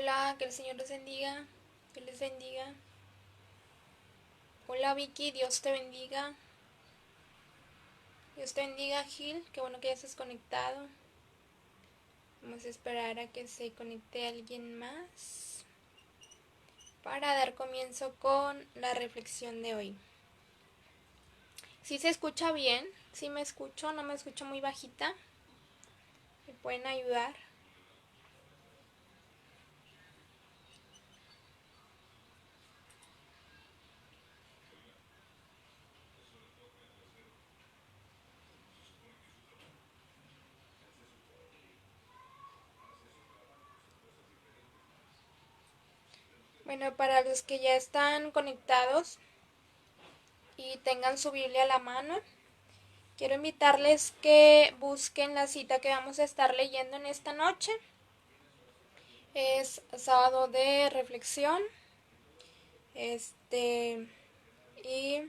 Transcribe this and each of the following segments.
Hola, que el Señor les bendiga, que les bendiga. Hola Vicky, Dios te bendiga. Dios te bendiga Gil, qué bueno que ya estás conectado. Vamos a esperar a que se conecte alguien más para dar comienzo con la reflexión de hoy. ¿Sí se escucha bien? ¿Sí me escucho? ¿No me escucho muy bajita? ¿Me pueden ayudar? Bueno, para los que ya están conectados y tengan su Biblia a la mano, quiero invitarles que busquen la cita que vamos a estar leyendo en esta noche. Es sábado de reflexión. Y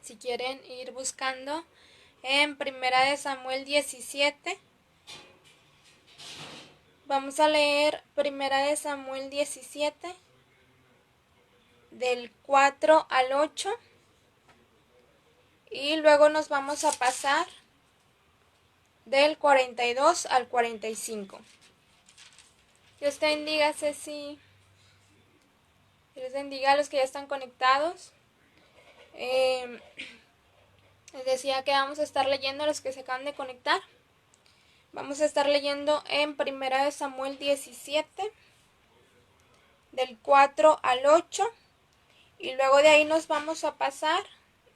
si quieren ir buscando en Primera de Samuel 17, vamos a leer Primera de Samuel 17 del 4 al 8 y luego nos vamos a pasar del 42 al 45. Dios te bendiga, Ceci. Dios bendiga a los que ya están conectados. Les decía que vamos a estar leyendo a los que se acaban de conectar. Vamos a estar leyendo en Primera de Samuel 17, del 4 al 8, y luego de ahí nos vamos a pasar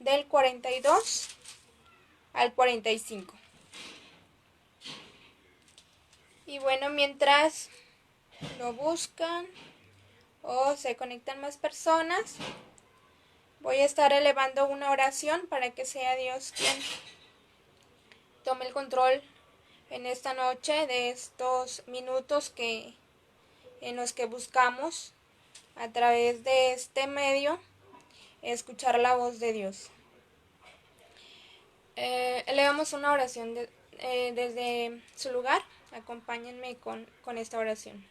del 42 al 45. Y bueno, mientras lo buscan o se conectan más personas, voy a estar elevando una oración para que sea Dios quien tome el control en esta noche de estos minutos en los que buscamos a través de este medio escuchar la voz de Dios. Elevamos una oración desde su lugar. Acompáñenme con esta oración.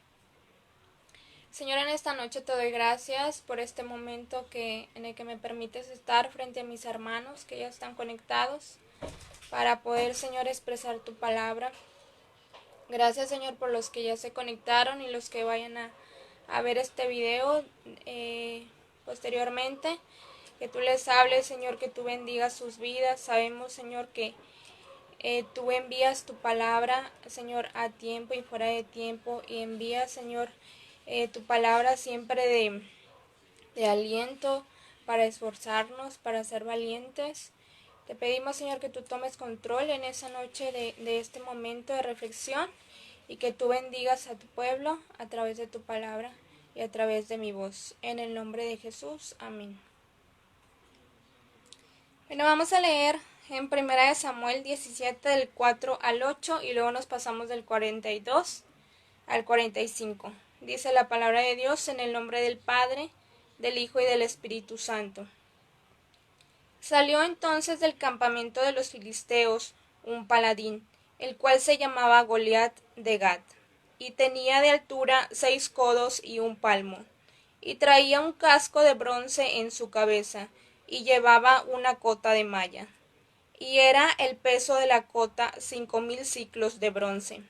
Señor, en esta noche te doy gracias por este momento en el que me permites estar frente a mis hermanos que ya están conectados para poder, Señor, expresar tu palabra. Gracias, Señor, por los que ya se conectaron y los que vayan a ver este video posteriormente. Que tú les hables, Señor, que tú bendigas sus vidas. Sabemos, Señor, que tú envías tu palabra, Señor, a tiempo y fuera de tiempo. Y envías, Señor, tu palabra siempre de aliento para esforzarnos, para ser valientes. Te pedimos, Señor, que tú tomes control en esa noche de este momento de reflexión y que tú bendigas a tu pueblo a través de tu palabra y a través de mi voz. En el nombre de Jesús. Amén. Bueno, vamos a leer en Primera de Samuel 17 del 4 al 8 y luego nos pasamos del 42 al 45. Dice la palabra de Dios en el nombre del Padre, del Hijo y del Espíritu Santo. Salió entonces del campamento de los filisteos un paladín, el cual se llamaba Goliat de Gat, y tenía de altura 6 codos y 1 palmo, y traía un casco de bronce en su cabeza, y llevaba una cota de malla, y era el peso de la cota 5000 siclos de bronce.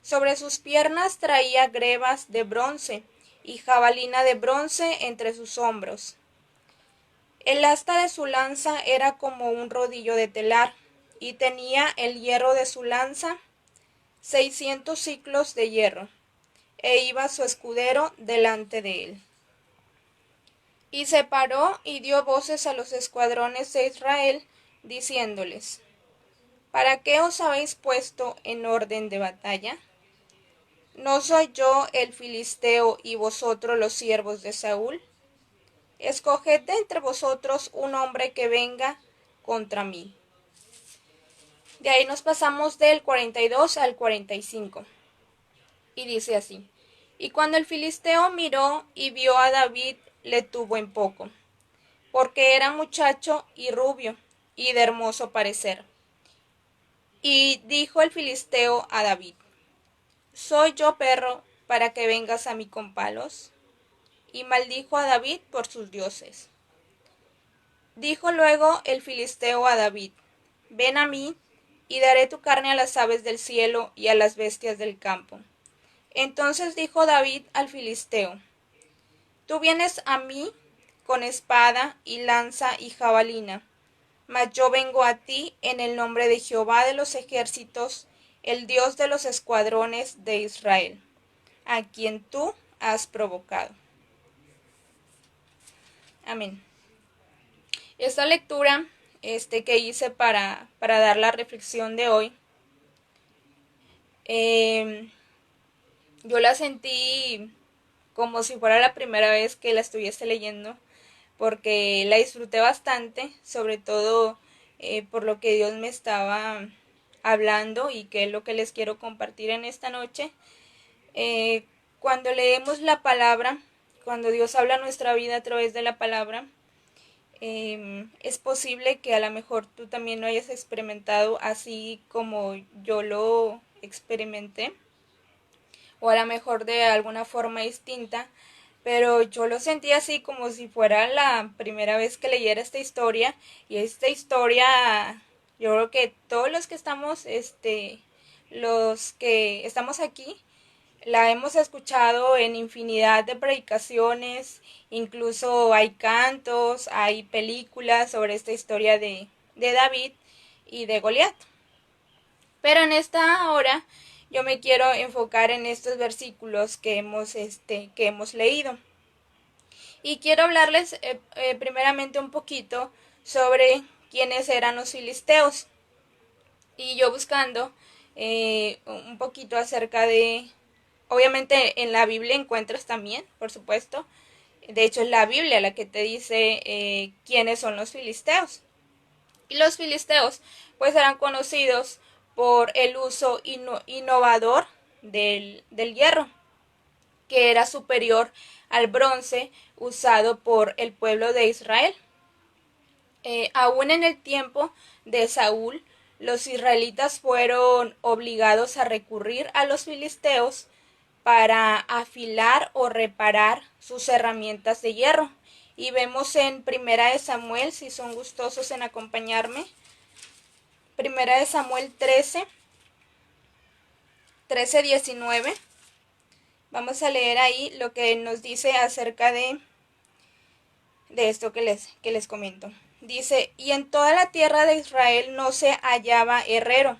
Sobre sus piernas traía grebas de bronce, y jabalina de bronce entre sus hombros. El asta de su lanza era como un rodillo de telar, y tenía el hierro de su lanza 600 siclos de hierro, e iba su escudero delante de él. Y se paró y dio voces a los escuadrones de Israel, diciéndoles: ¿Para qué os habéis puesto en orden de batalla? ¿No soy yo el filisteo y vosotros los siervos de Saúl? Escoged de entre vosotros un hombre que venga contra mí. De ahí nos pasamos del 42 al 45. Y dice así: Y cuando el filisteo miró y vio a David, le tuvo en poco, porque era muchacho y rubio, y de hermoso parecer. Y dijo el filisteo a David: ¿Soy yo perro para que vengas a mí con palos? Y maldijo a David por sus dioses. Dijo luego el filisteo a David: ven a mí, y daré tu carne a las aves del cielo y a las bestias del campo. Entonces dijo David al filisteo: tú vienes a mí con espada y lanza y jabalina, mas yo vengo a ti en el nombre de Jehová de los ejércitos, el Dios de los escuadrones de Israel, a quien tú has provocado. Amén. Esta lectura que hice para dar la reflexión de hoy, yo la sentí como si fuera la primera vez que la estuviese leyendo, porque la disfruté bastante, sobre todo por lo que Dios me estaba hablando y que es lo que les quiero compartir en esta noche. Cuando leemos la palabra, cuando Dios habla a nuestra vida a través de la palabra, es posible que a lo mejor tú también lo hayas experimentado así como yo lo experimenté, o a lo mejor de alguna forma distinta, pero yo lo sentí así como si fuera la primera vez que leyera esta historia. Y esta historia, yo creo que todos los que estamos aquí, la hemos escuchado en infinidad de predicaciones, incluso hay cantos, hay películas sobre esta historia de David y de Goliat. Pero en esta hora yo me quiero enfocar en estos versículos que hemos leído. Y quiero hablarles primeramente un poquito sobre quiénes eran los filisteos. Y yo buscando un poquito acerca de... Obviamente en la Biblia encuentras también, por supuesto. De hecho es la Biblia la que te dice quiénes son los filisteos. Y los filisteos pues eran conocidos por el uso innovador del hierro, que era superior al bronce usado por el pueblo de Israel. Aún en el tiempo de Saúl, los israelitas fueron obligados a recurrir a los filisteos para afilar o reparar sus herramientas de hierro. Y vemos en Primera de Samuel, si son gustosos en acompañarme, Primera de Samuel 13:19. Vamos a leer ahí lo que nos dice acerca de esto que les comento. Dice: y en toda la tierra de Israel no se hallaba herrero,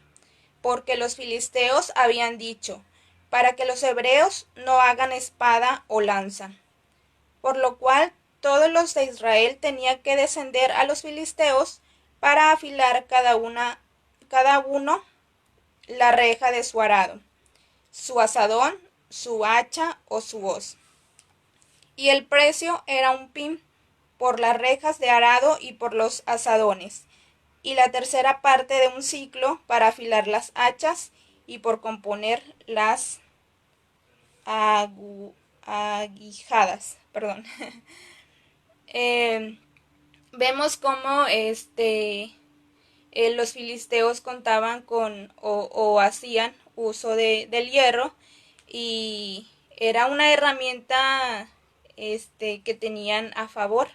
porque los filisteos habían dicho, para que los hebreos no hagan espada o lanza. Por lo cual todos los de Israel tenían que descender a los filisteos para afilar cada uno la reja de su arado, su asadón, su hacha o su hoz. Y el precio era un pim por las rejas de arado y por los asadones, y la tercera parte de un ciclo para afilar las hachas y por componer las aguijadas. Perdón. Vemos cómo los filisteos contaban con o hacían uso del hierro, y era una herramienta que tenían a favor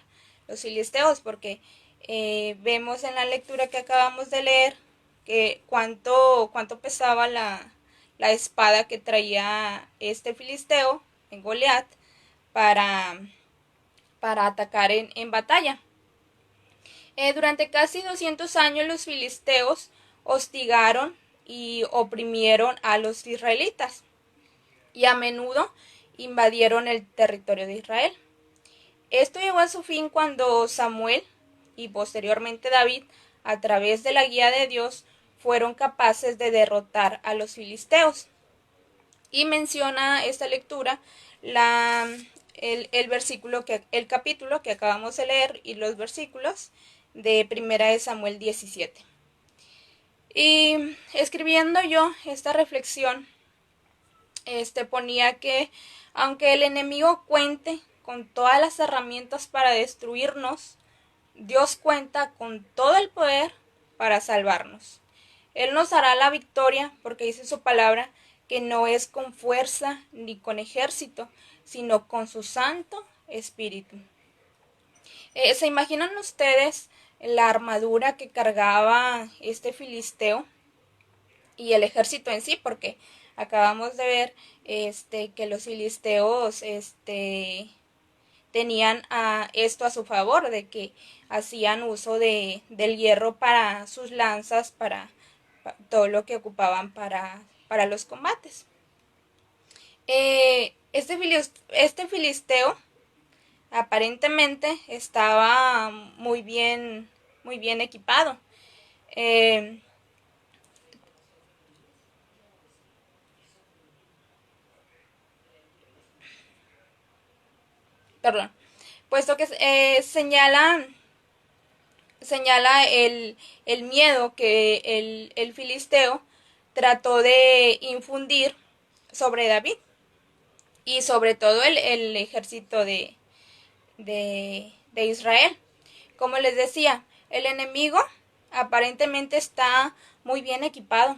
los filisteos, porque vemos en la lectura que acabamos de leer que cuánto pesaba la espada que traía este filisteo en Goliat para atacar en batalla. Durante casi 200 años los filisteos hostigaron y oprimieron a los israelitas, y a menudo invadieron el territorio de Israel. Esto llegó a su fin cuando Samuel y posteriormente David, a través de la guía de Dios, fueron capaces de derrotar a los filisteos. Y menciona esta lectura el capítulo que acabamos de leer y los versículos de Primera de Samuel 17. Y escribiendo yo esta reflexión, ponía que aunque el enemigo cuente con todas las herramientas para destruirnos, Dios cuenta con todo el poder para salvarnos. Él nos dará la victoria porque dice su palabra que no es con fuerza ni con ejército, sino con su Santo Espíritu. ¿Se imaginan ustedes la armadura que cargaba este filisteo y el ejército en sí? Porque acabamos de ver que los filisteos tenían esto a su favor, de que hacían uso del hierro para sus lanzas, para todo lo que ocupaban para los combates. Este filisteo aparentemente estaba muy bien equipado. Perdón. Puesto que señala el miedo que el filisteo trató de infundir sobre David y sobre todo el ejército de Israel. Como les decía, el enemigo aparentemente está muy bien equipado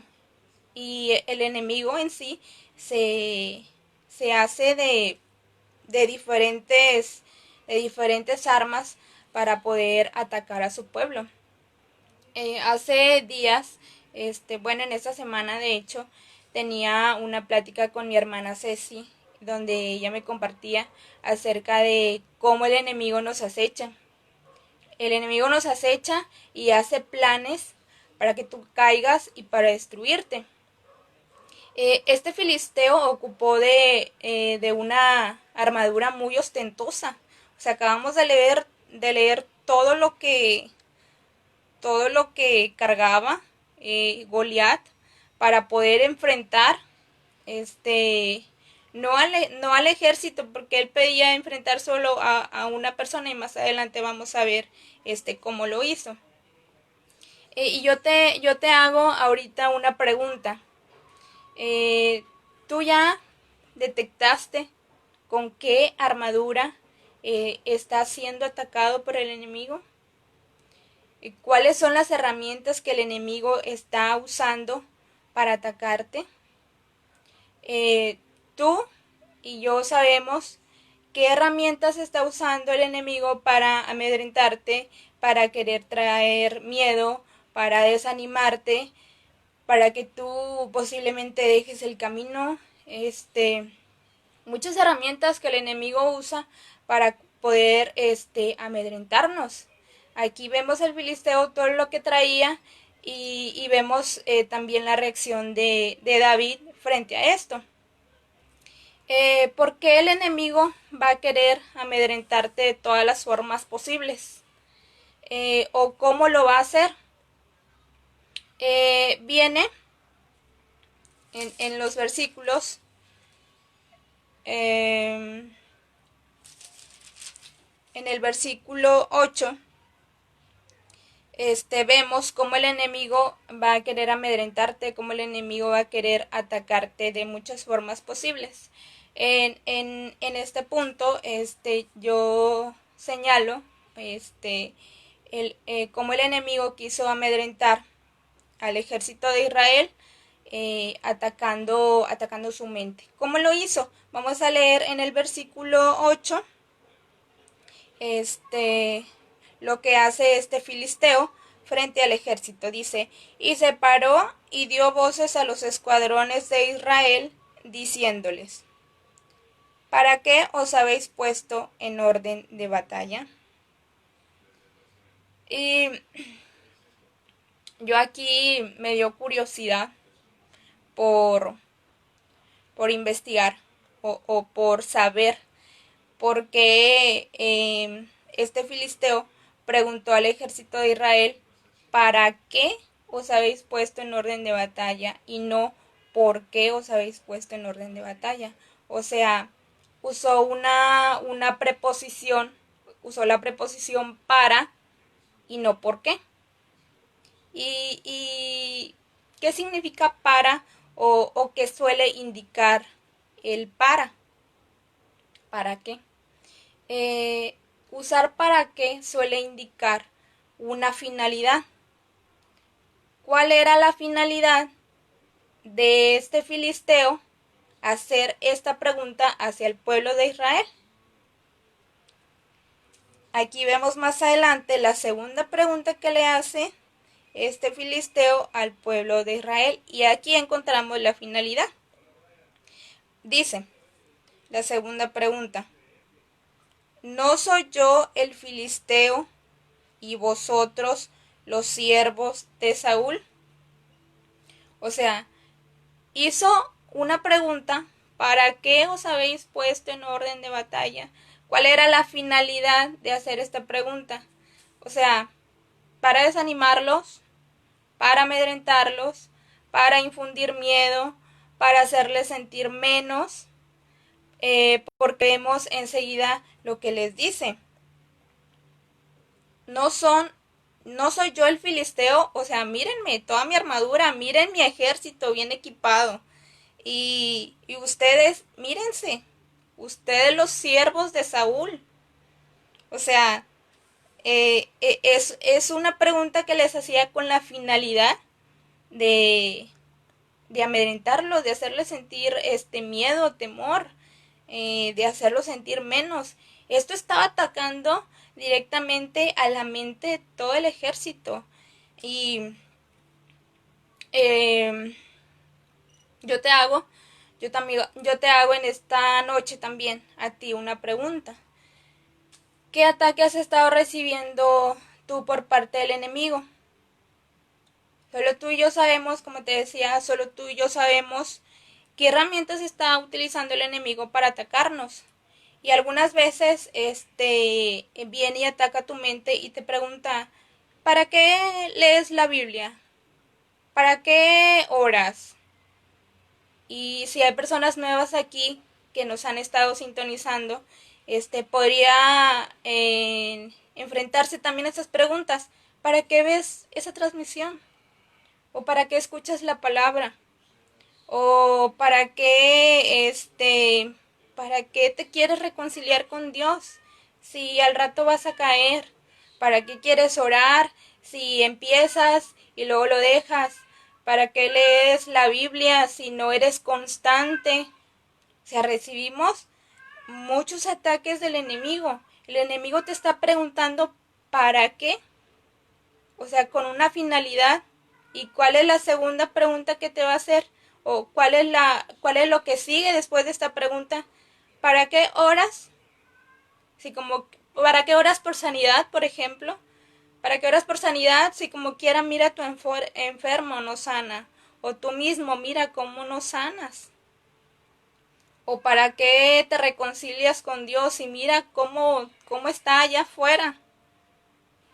y el enemigo en sí se hace de diferentes armas para poder atacar a su pueblo. Hace días, bueno, en esta semana de hecho, tenía una plática con mi hermana Ceci, donde ella me compartía acerca de cómo el enemigo nos acecha. El enemigo nos acecha y hace planes para que tú caigas y para destruirte. Este filisteo ocupó de una armadura muy ostentosa. O sea, acabamos de leer todo lo que cargaba Goliat para poder enfrentar no al ejército, porque él pedía enfrentar solo a una persona y más adelante vamos a ver cómo lo hizo. Y yo te hago ahorita una pregunta. ¿Tú ya detectaste con qué armadura está siendo atacado por el enemigo? ¿Cuáles son las herramientas que el enemigo está usando para atacarte? Tú y yo sabemos qué herramientas está usando el enemigo para amedrentarte, para querer traer miedo, para desanimarte, para que tú posiblemente dejes el camino. Muchas herramientas que el enemigo usa para poder amedrentarnos. Aquí vemos el filisteo, todo lo que traía, y vemos también la reacción de David frente a esto. ¿Por qué el enemigo va a querer amedrentarte de todas las formas posibles? ¿O cómo lo va a hacer? Viene en los versículos en el versículo 8 vemos cómo el enemigo va a querer amedrentarte, cómo el enemigo va a querer atacarte de muchas formas posibles. En este punto yo señalo cómo el enemigo quiso amedrentar al ejército de Israel atacando su mente. ¿Cómo lo hizo? Vamos a leer en el versículo 8 lo que hace este filisteo frente al ejército. Dice: y se paró y dio voces a los escuadrones de Israel, diciéndoles: ¿para qué os habéis puesto en orden de batalla? Y yo aquí me dio curiosidad por investigar o por saber por qué este filisteo preguntó al ejército de Israel: ¿para qué os habéis puesto en orden de batalla? Y no ¿por qué os habéis puesto en orden de batalla? O sea, usó una preposición, usó la preposición para y no por qué. ¿Y qué significa para o qué suele indicar el para? ¿Para qué? Usar para qué suele indicar una finalidad. ¿Cuál era la finalidad de este filisteo hacer esta pregunta hacia el pueblo de Israel. Aquí vemos más adelante la segunda pregunta que le hace este filisteo al pueblo de Israel, y aquí encontramos la finalidad. Dice la segunda pregunta: ¿no soy yo el filisteo y vosotros los siervos de Saúl? O sea, hizo una pregunta: ¿para qué os habéis puesto en orden de batalla? ¿Cuál era la finalidad de hacer esta pregunta? O sea, para desanimarlos, para amedrentarlos, para infundir miedo, para hacerles sentir menos, porque vemos enseguida lo que les dice. No soy yo el filisteo, o sea, mírenme, toda mi armadura, miren mi ejército bien equipado. Y ustedes, mírense, ustedes los siervos de Saúl. O sea, es una pregunta que les hacía con la finalidad de, de amedrentarlos, de hacerles sentir miedo, temor, de hacerlos sentir menos. Esto estaba atacando directamente a la mente de todo el ejército. Y eh, yo te hago, yo te hago en esta noche también a ti una pregunta. ¿Qué ataque has estado recibiendo tú por parte del enemigo? Solo tú y yo sabemos, como te decía, solo tú y yo sabemos qué herramientas está utilizando el enemigo para atacarnos. Y algunas veces viene y ataca tu mente y te pregunta: ¿para qué lees la Biblia? ¿Para qué oras? Y si hay personas nuevas aquí que nos han estado sintonizando, podría enfrentarse también a esas preguntas. ¿Para qué ves esa transmisión? ¿O para qué escuchas la palabra? ¿O para qué te quieres reconciliar con Dios si al rato vas a caer? ¿Para qué quieres orar si empiezas y luego lo dejas? ¿Para qué lees la Biblia si no eres constante? O sea, recibimos muchos ataques del enemigo. El enemigo te está preguntando ¿para qué? O sea, con una finalidad. ¿Y cuál es la segunda pregunta que te va a hacer? ¿O cuál es lo que sigue después de esta pregunta? ¿Para qué oras? Si como, ¿para qué oras por sanidad, por ejemplo? ¿Para qué oras por sanidad si como quiera mira a tu enfermo no sana? O tú mismo mira cómo no sanas. ¿O para qué te reconcilias con Dios y mira cómo está allá afuera?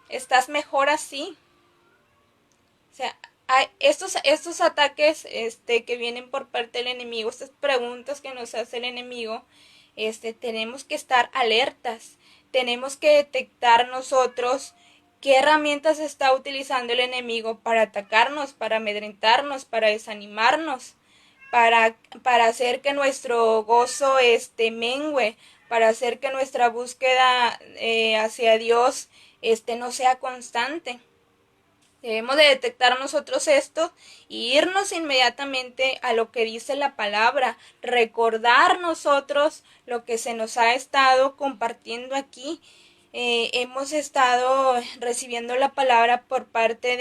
¿Estás mejor así? O sea, hay estos ataques que vienen por parte del enemigo, estas preguntas que nos hace el enemigo, tenemos que estar alertas, tenemos que detectar nosotros qué herramientas está utilizando el enemigo para atacarnos, para amedrentarnos, para desanimarnos, para hacer que nuestro gozo mengüe, para hacer que nuestra búsqueda hacia Dios no sea constante. Debemos de detectar nosotros esto y irnos inmediatamente a lo que dice la palabra, recordar nosotros lo que se nos ha estado compartiendo aquí. Hemos estado recibiendo la palabra por parte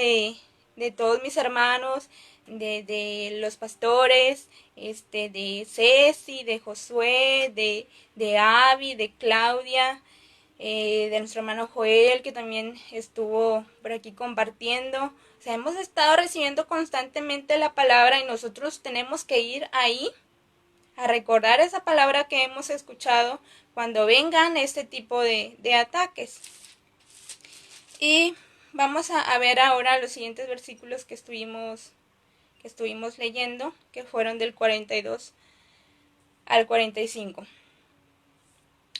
de todos mis hermanos, de los pastores, de Ceci, de Josué, de Abby, de Claudia, de nuestro hermano Joel, que también estuvo por aquí compartiendo. O sea, hemos estado recibiendo constantemente la palabra y nosotros tenemos que ir ahí a recordar esa palabra que hemos escuchado cuando vengan este tipo de ataques. Y vamos a ver ahora los siguientes versículos que estuvimos leyendo, que fueron del 42 al 45.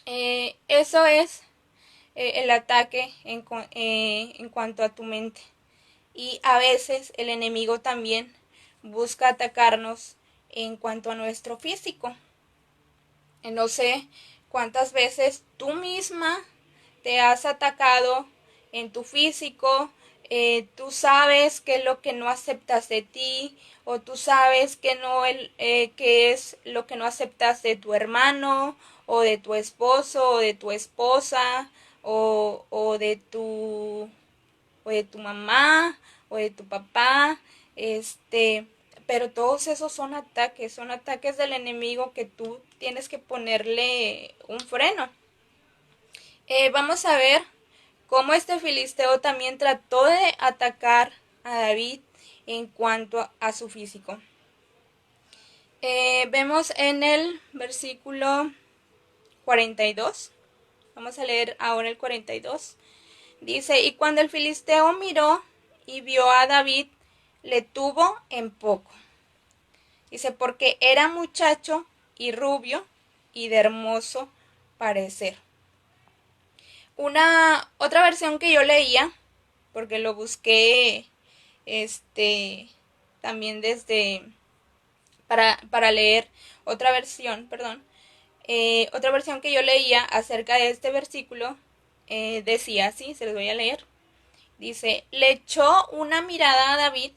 Eso es el ataque en cuanto a tu mente. Y a veces el enemigo también busca atacarnos en cuanto a nuestro físico. No sé cuántas veces tú misma te has atacado en tu físico, tú sabes qué es lo que no aceptas de ti, o tú sabes que no qué es lo que no aceptas de tu hermano, o de tu esposo, o de tu esposa, o de tu mamá, o de tu papá, pero todos esos son ataques del enemigo que tú tienes que ponerle un freno. Vamos a ver cómo este filisteo también trató de atacar a David en cuanto a su físico. Vemos en el versículo 42, vamos a leer ahora el 42, dice, y cuando el filisteo miró y vio a David, le tuvo en poco. Dice, porque era muchacho y rubio y de hermoso parecer. Otra versión que yo leía, porque lo busqué también para leer otra versión, perdón. Otra versión que yo leía acerca de este versículo decía así, se los voy a leer. Dice, le echó una mirada a David,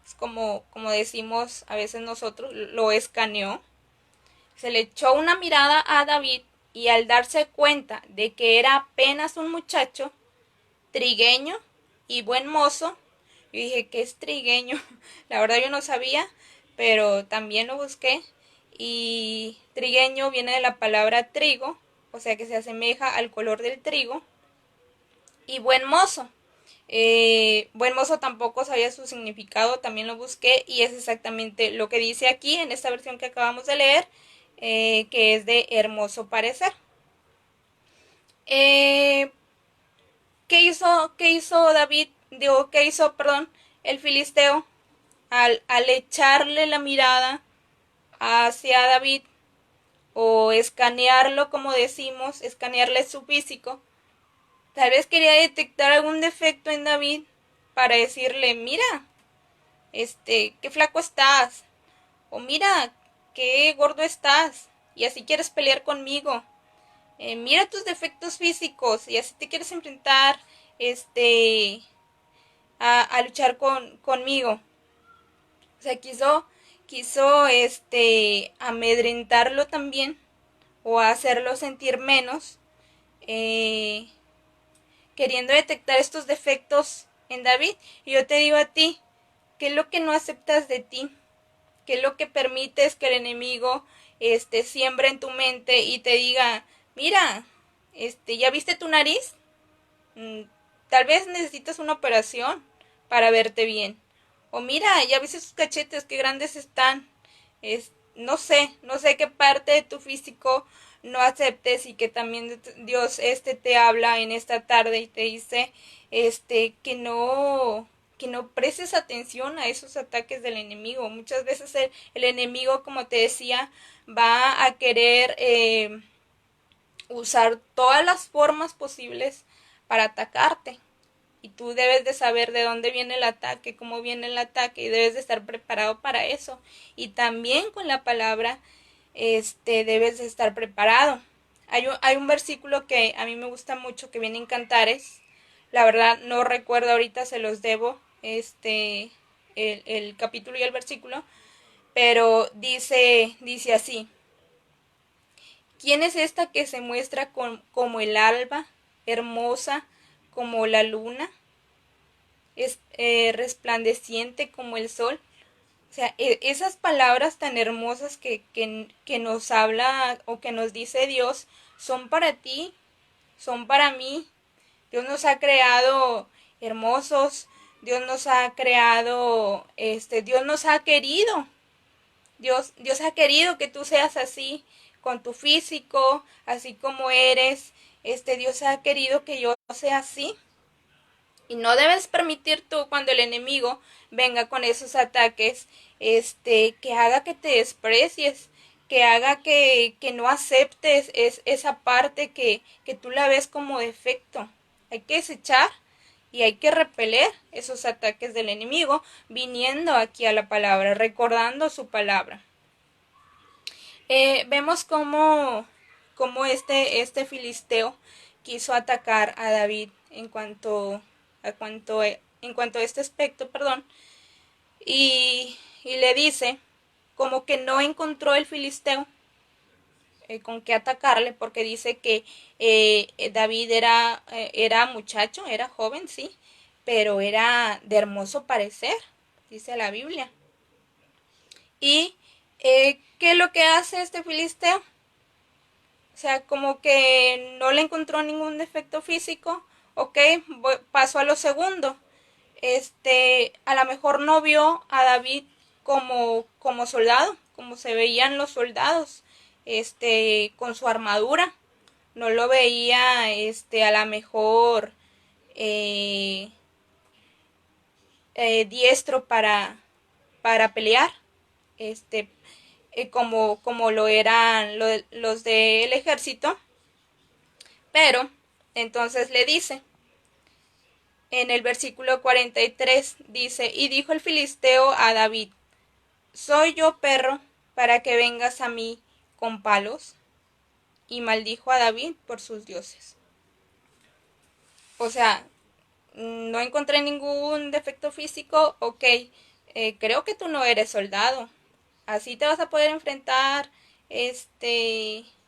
es como decimos a veces nosotros, lo escaneó. Se le echó una mirada a David y al darse cuenta de que era apenas un muchacho, trigueño y buen mozo, yo dije, ¿qué es trigueño? La verdad yo no sabía, pero también lo busqué. Y trigueño viene de la palabra trigo, o sea que se asemeja al color del trigo. Y buen mozo. Buen mozo tampoco sabía su significado, también lo busqué y es exactamente lo que dice aquí en esta versión que acabamos de leer, que es de hermoso parecer. ¿Qué hizo David? Digo, ¿qué hizo, perdón, el filisteo? Al echarle la mirada hacia David o escanearlo, como decimos, escanearle su físico, tal vez quería detectar algún defecto en David para decirle, mira, qué flaco estás, o mira, qué gordo estás, y así quieres pelear conmigo. Mira tus defectos físicos y así te quieres enfrentar a luchar conmigo. O sea, quiso amedrentarlo también o hacerlo sentir menos, eh, queriendo detectar estos defectos en David. Y yo te digo a ti, ¿qué es lo que no aceptas de ti? ¿Qué es lo que permites que el enemigo siembre en tu mente y te diga, mira, ¿ya viste tu nariz? Tal vez necesitas una operación para verte bien. O mira, ya viste sus cachetes, qué grandes están. No sé qué parte de tu físico no aceptes y que también Dios te habla en esta tarde y te dice que no prestes atención a esos ataques del enemigo. Muchas veces el enemigo, como te decía, va a querer usar todas las formas posibles para atacarte. Y tú debes de saber de dónde viene el ataque, cómo viene el ataque, y debes de estar preparado para eso. Y también con la palabra, debes de estar preparado. Hay un versículo que a mí me gusta mucho, que viene en Cantares. La verdad no recuerdo ahorita, se los debo, el capítulo y el versículo. Pero dice así. ¿Quién es esta que se muestra como el alba, hermosa como la luna? Es resplandeciente como el sol. O sea, esas palabras tan hermosas que nos habla o que nos dice Dios son para ti, son para mí. Dios nos ha creado hermosos, Dios nos ha creado, Dios nos ha querido. Dios ha querido que tú seas así, con tu físico, así como eres. Dios ha querido que yo sea así. Y no debes permitir tú cuando el enemigo venga con esos ataques, que haga que te desprecies, que haga que no aceptes esa parte que tú la ves como defecto. Hay que desechar y hay que repeler esos ataques del enemigo viniendo aquí a la palabra, recordando su palabra. Vemos cómo este filisteo quiso atacar a David en cuanto en cuanto a este aspecto, perdón, y le dice como que no encontró el filisteo con qué atacarle, porque dice que David era muchacho, era joven, sí, pero era de hermoso parecer, dice la Biblia. ¿Y qué es lo que hace este filisteo? O sea, como que no le encontró ningún defecto físico. Ok, paso a lo segundo. A lo mejor no vio a David como soldado, como se veían los soldados, con su armadura. No lo veía, a lo mejor eh, diestro para pelear, este, como lo eran los del ejército. Pero entonces le dice, en el versículo 43 dice, y dijo el filisteo a David, ¿soy yo perro para que vengas a mí con palos? Y maldijo a David por sus dioses. O sea, no encontré ningún defecto físico, ok, creo que tú no eres soldado, así te vas a poder enfrentar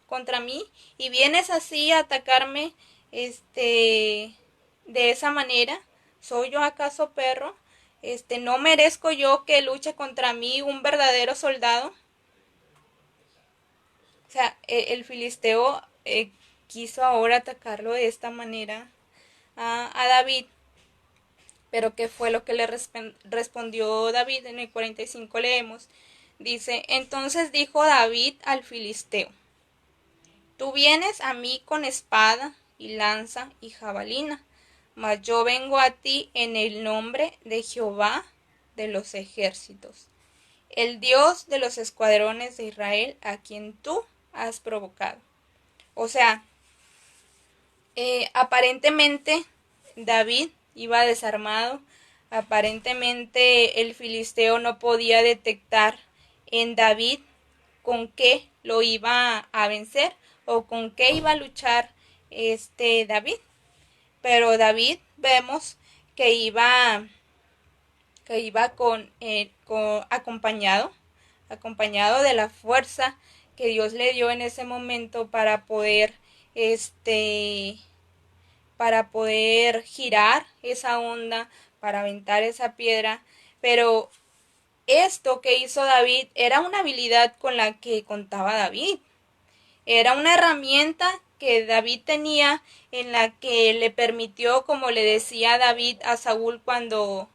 contra mí y vienes así a atacarme de esa manera. ¿Soy yo acaso perro? ¿No merezco yo que luche contra mí un verdadero soldado? O sea, el filisteo quiso ahora atacarlo de esta manera a David. Pero ¿qué fue lo que le respondió David? En el 45 leemos. Dice, entonces dijo David al filisteo, tú vienes a mí con espada y lanza y jabalina, mas yo vengo a ti en el nombre de Jehová de los ejércitos, el Dios de los escuadrones de Israel, a quien tú has provocado. O sea, aparentemente David iba desarmado, aparentemente el filisteo no podía detectar en David con qué lo iba a vencer o con qué iba a luchar David. Pero David vemos que iba acompañado de la fuerza que Dios le dio en ese momento para poder girar esa onda, para aventar esa piedra. Pero esto que hizo David era una habilidad con la que contaba David. Era una herramienta que David tenía, en la que le permitió, como le decía David a Saúl cuando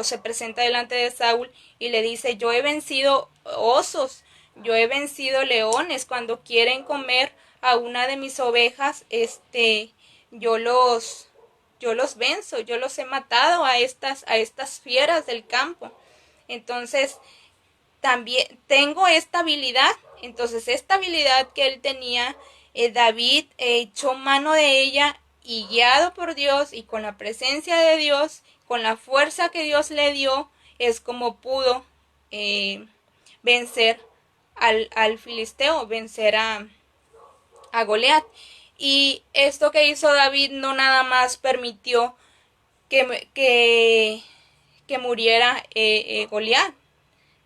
se presenta delante de Saúl y le dice, yo he vencido osos, yo he vencido leones, cuando quieren comer a una de mis ovejas, yo los venzo, yo los he matado a estas fieras del campo. Entonces, también tengo esta habilidad. Entonces, esta habilidad que él tenía, David echó mano de ella y guiado por Dios y con la presencia de Dios, con la fuerza que Dios le dio, es como pudo vencer al filisteo, vencer a Goliat. Y esto que hizo David no nada más permitió que muriera Goliat,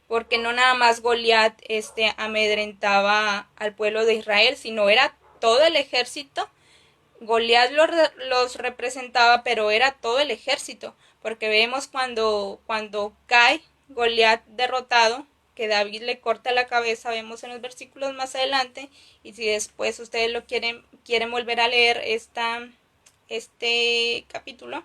porque no nada más Goliat amedrentaba al pueblo de Israel, sino era todo el ejército. Goliat los representaba, pero era todo el ejército, porque vemos cuando cae Goliat derrotado, que David le corta la cabeza, vemos en los versículos más adelante, y si después ustedes lo quieren volver a leer este capítulo,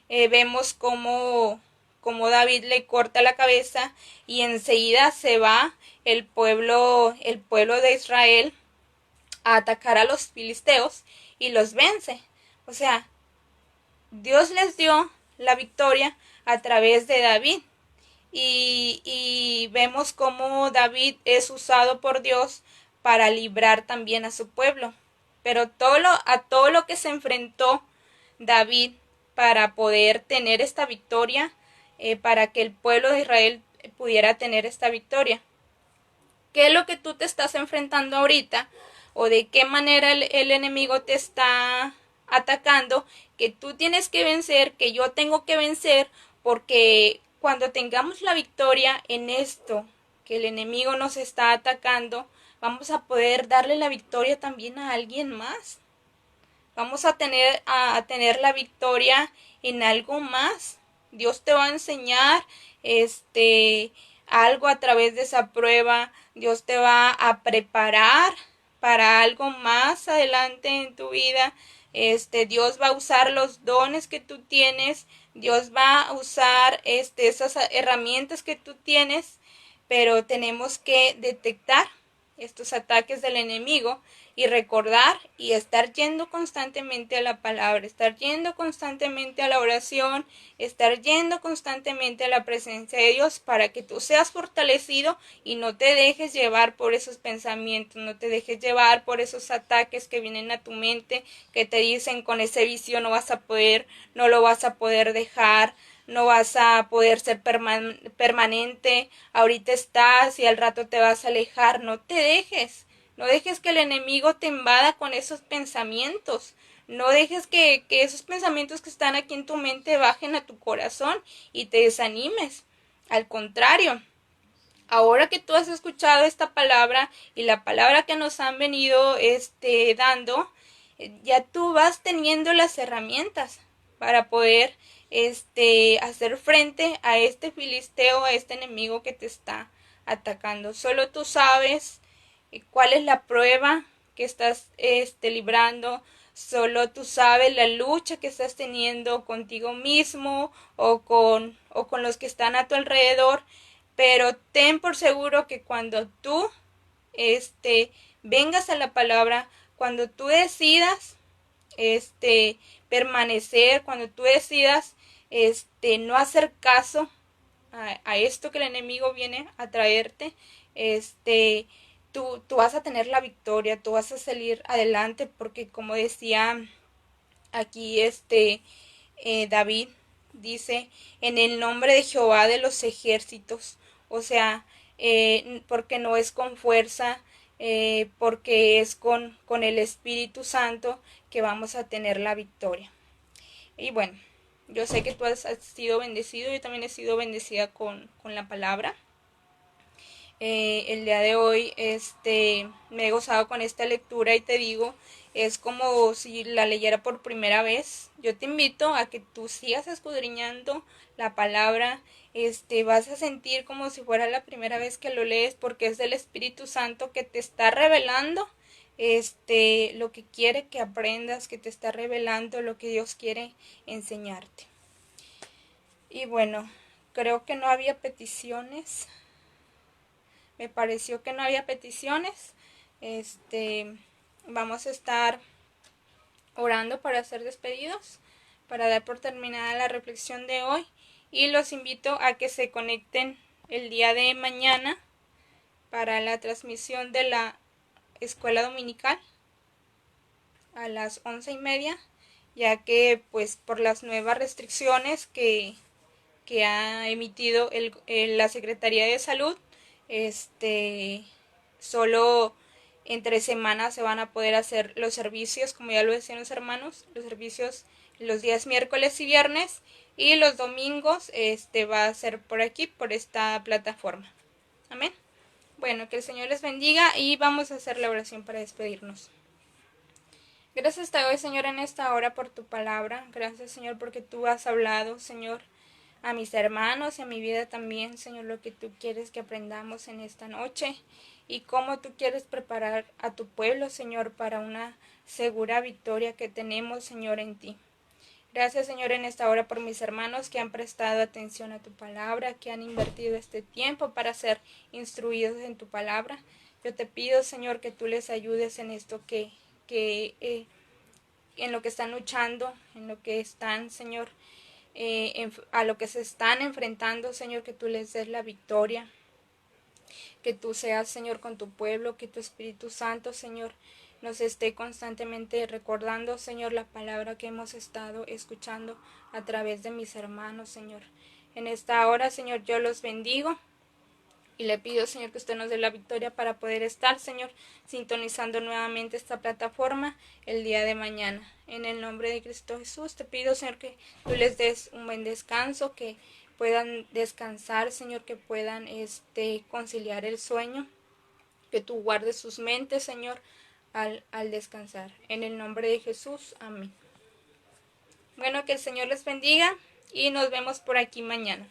vemos como David le corta la cabeza y enseguida se va el pueblo de Israel a atacar a los filisteos y los vence. O sea, Dios les dio la victoria a través de David. Y vemos cómo David es usado por Dios para librar también a su pueblo. Pero a todo lo que se enfrentó David para poder tener esta victoria, para que el pueblo de Israel pudiera tener esta victoria. ¿Qué es lo que tú te estás enfrentando ahorita? ¿O de qué manera el enemigo te está atacando, que tú tienes que vencer, que yo tengo que vencer, porque cuando tengamos la victoria en esto, que el enemigo nos está atacando, vamos a poder darle la victoria también a alguien más. Vamos a tener la victoria en algo más. Dios te va a enseñar algo a través de esa prueba. Dios te va a preparar para algo más adelante en tu vida. Dios va a usar los dones que tú tienes. Dios va a usar esas herramientas que tú tienes, pero tenemos que detectar estos ataques del enemigo y recordar y estar yendo constantemente a la palabra, estar yendo constantemente a la oración, estar yendo constantemente a la presencia de Dios para que tú seas fortalecido y no te dejes llevar por esos pensamientos, no te dejes llevar por esos ataques que vienen a tu mente, que te dicen con ese vicio no vas a poder, no lo vas a poder dejar, no vas a poder ser permanente, ahorita estás y al rato te vas a alejar, no te dejes. No dejes que el enemigo te invada con esos pensamientos. No dejes que esos pensamientos que están aquí en tu mente bajen a tu corazón y te desanimes. Al contrario, ahora que tú has escuchado esta palabra y la palabra que nos han venido dando, ya tú vas teniendo las herramientas para poder hacer frente a este filisteo, a este enemigo que te está atacando. Solo tú sabes cuál es la prueba que estás librando. Solo tú sabes la lucha que estás teniendo contigo mismo o con los que están a tu alrededor, pero ten por seguro que cuando tú vengas a la palabra, cuando tú decidas permanecer, cuando tú decidas no hacer caso a esto que el enemigo viene a traerte, tú vas a tener la victoria, tú vas a salir adelante, porque como decía aquí David, dice, en el nombre de Jehová de los ejércitos, o sea, porque no es con fuerza, porque es con el Espíritu Santo que vamos a tener la victoria. Y bueno, yo sé que tú has sido bendecido, yo también he sido bendecida con la palabra. El día de hoy me he gozado con esta lectura y te digo, es como si la leyera por primera vez. Yo te invito a que tú sigas escudriñando la palabra, vas a sentir como si fuera la primera vez que lo lees, porque es del Espíritu Santo que te está revelando lo que quiere que aprendas, que te está revelando lo que Dios quiere enseñarte. Y bueno, creo que no había peticiones. Me pareció que no había peticiones. Vamos a estar orando para ser despedidos, para dar por terminada la reflexión de hoy, y los invito a que se conecten el día de mañana para la transmisión de la escuela dominical a las 11:30, ya que pues por las nuevas restricciones que ha emitido la Secretaría de Salud, solo entre semanas se van a poder hacer los servicios, como ya lo decían los hermanos, los servicios los días miércoles y viernes, y los domingos va a ser por aquí, por esta plataforma. Amén. Bueno, que el Señor les bendiga y vamos a hacer la oración para despedirnos. Gracias te doy, Señor, en esta hora por tu palabra. Gracias, Señor, porque tú has hablado, Señor, a mis hermanos y a mi vida también, Señor, lo que tú quieres que aprendamos en esta noche y cómo tú quieres preparar a tu pueblo, Señor, para una segura victoria que tenemos, Señor, en ti. Gracias, Señor, en esta hora por mis hermanos que han prestado atención a tu palabra, que han invertido este tiempo para ser instruidos en tu palabra. Yo te pido, Señor, que tú les ayudes en esto en lo que están luchando, en lo que están, Señor, a lo que se están enfrentando, Señor, que tú les des la victoria, que tú seas, Señor, con tu pueblo, que tu Espíritu Santo, Señor, nos esté constantemente recordando, Señor, la palabra que hemos estado escuchando a través de mis hermanos, Señor. En esta hora, Señor, yo los bendigo Y le pido, Señor, que usted nos dé la victoria para poder estar, Señor, sintonizando nuevamente esta plataforma el día de mañana. En el nombre de Cristo Jesús, te pido, Señor, que tú les des un buen descanso, que puedan descansar, Señor, que puedan conciliar el sueño, que tú guardes sus mentes, Señor, al descansar. En el nombre de Jesús, amén. Bueno, que el Señor les bendiga y nos vemos por aquí mañana.